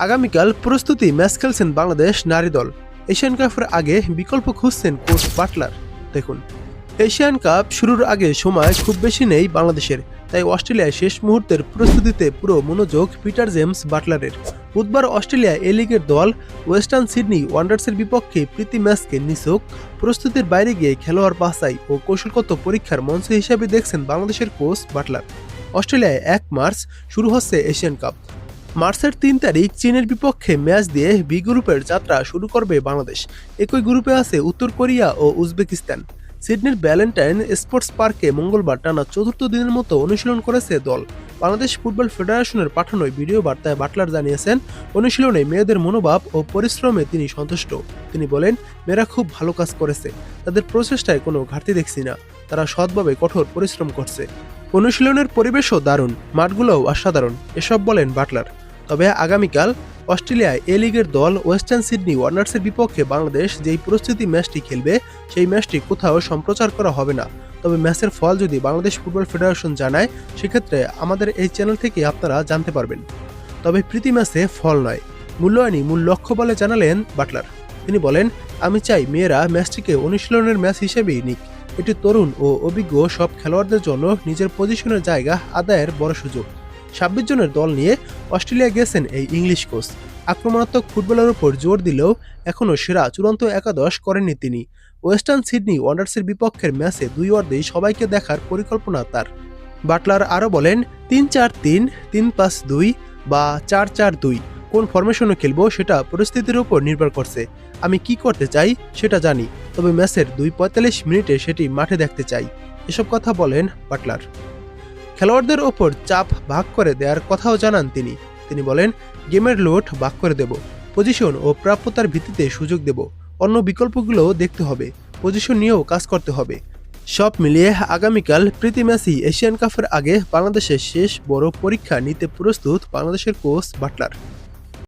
আগামীকাল প্রস্তুতি ম্যাচ খেলছেন বাংলাদেশ নারী দল। এশিয়ান কাপের আগে বিকল্প খুঁজছেন কোচ বাটলার। দেখুন, এশিয়ান কাপ শুরুর আগে সময় খুব বেশি নেই বাংলাদেশের, তাই অস্ট্রেলিয়ায় শেষ মুহূর্তের প্রস্তুতিতে পুরো মনোযোগ পিটার জেমস বাটলারের। বুধবার অস্ট্রেলিয়া এ লিগের দল ওয়েস্টার্ন সিডনি ওয়ান্ডার্সের বিপক্ষে প্রীতি ম্যাচকে নিছক প্রস্তুতির বাইরে গিয়ে খেলোয়াড় বাছাই ও কৌশলগত পরীক্ষার মঞ্চ হিসেবে দেখছেন বাংলাদেশের কোচ বাটলার। অস্ট্রেলিয়ায় 1 মার্চ শুরু হচ্ছে এশিয়ান কাপ। মার্চের 3 তারিখ চীনের বিপক্ষে ম্যাচ দিয়ে বি গ্রুপের যাত্রা শুরু করবে বাংলাদেশ। একই গ্রুপে আছে উত্তর কোরিয়া ও উজবেকিস্তান। সিডনির ভ্যালেন্টাইন স্পোর্টস পার্কে মঙ্গলবার টানা চতুর্থ দিনের মতো অনুশীলন করেছে দল। বাংলাদেশ ফুটবল ফেডারেশনের পাঠানো ভিডিও বার্তায় বাটলার জানিয়েছেন, অনুশীলনে মেয়েদের মনোভাব ও পরিশ্রমে তিনি সন্তুষ্ট। তিনি বলেন, মেয়েরা খুব ভালো কাজ করেছে, তাদের প্রচেষ্টায় কোনো ঘাটতি দেখছি না, তারা সৎভাবে কঠোর পরিশ্রম করছে। অনুশীলনের পরিবেশও দারুণ, মাঠগুলোও অসাধারণ, এসব বলেন বাটলার। তবে আগামীকাল অস্ট্রেলিয়ায় এ লিগের দল ওয়েস্টার্ন সিডনি ওয়ান্ডার্সের বিপক্ষে বাংলাদেশ যেই প্রস্তুতি ম্যাচটি খেলবে, সেই ম্যাচটি কোথাও সম্প্রচার করা হবে না। তবে ম্যাচের ফল যদি বাংলাদেশ ফুটবল ফেডারেশন জানায়, সেক্ষেত্রে আমাদের এই চ্যানেল থেকে আপনারা জানতে পারবেন। তবে প্রীতি ম্যাচে ফল নয়, মূল্যায়নই মূল লক্ষ্য বলে জানালেন বাটলার। তিনি বলেন, আমি চাই মেয়েরা ম্যাচটিকে অনুশীলনের ম্যাচ হিসেবেই নিক। এটি তরুণ ও অভিজ্ঞ সব খেলোয়াড়দের জন্য নিজের পজিশনের জায়গা আদায়ের বড় সুযোগ। 26 জনের দল নিয়ে অস্ট্রেলিয়া গেছেন এই ইংলিশ কোচ। আক্রমণাত্মক ফুটবলের উপর জোর দিলেও এখনও সেরা চূড়ান্ত একাদশ করেননি তিনি। ওয়েস্টার্ন সিডনি ওয়ান্ডার্সের বিপক্ষের ম্যাচে 2 অর্ধেই সবাইকে দেখার পরিকল্পনা তার। বাটলার আরও বলেন, 3-4-3, 3-5-2 বা 4-4-2 কোন ফরমেশনে খেলবো সেটা পরিস্থিতির উপর নির্ভর করছে। আমি কি করতে চাই সেটা জানি, তবে ম্যাচের 2-45 মিনিটে সেটি মাঠে দেখতে চাই। এসব কথা বলেন বাটলার। খেলোয়াড়দের ওপর চাপ ভাগ করে দেওয়ার কথাও জানান তিনি। তিনি বলেন, গেমের লোড ভাগ করে দেব, পজিশন ও প্রাপ্যতার ভিত্তিতে সুযোগ দেব, অন্য বিকল্পগুলোও দেখতে হবে, পজিশন নিয়েও কাজ করতে হবে। সব মিলিয়ে আগামীকাল প্রীতি ম্যাচই এশিয়ান কাপের আগে বাংলাদেশের শেষ বড় পরীক্ষা নিতে প্রস্তুত বাংলাদেশের কোচ বাটলার।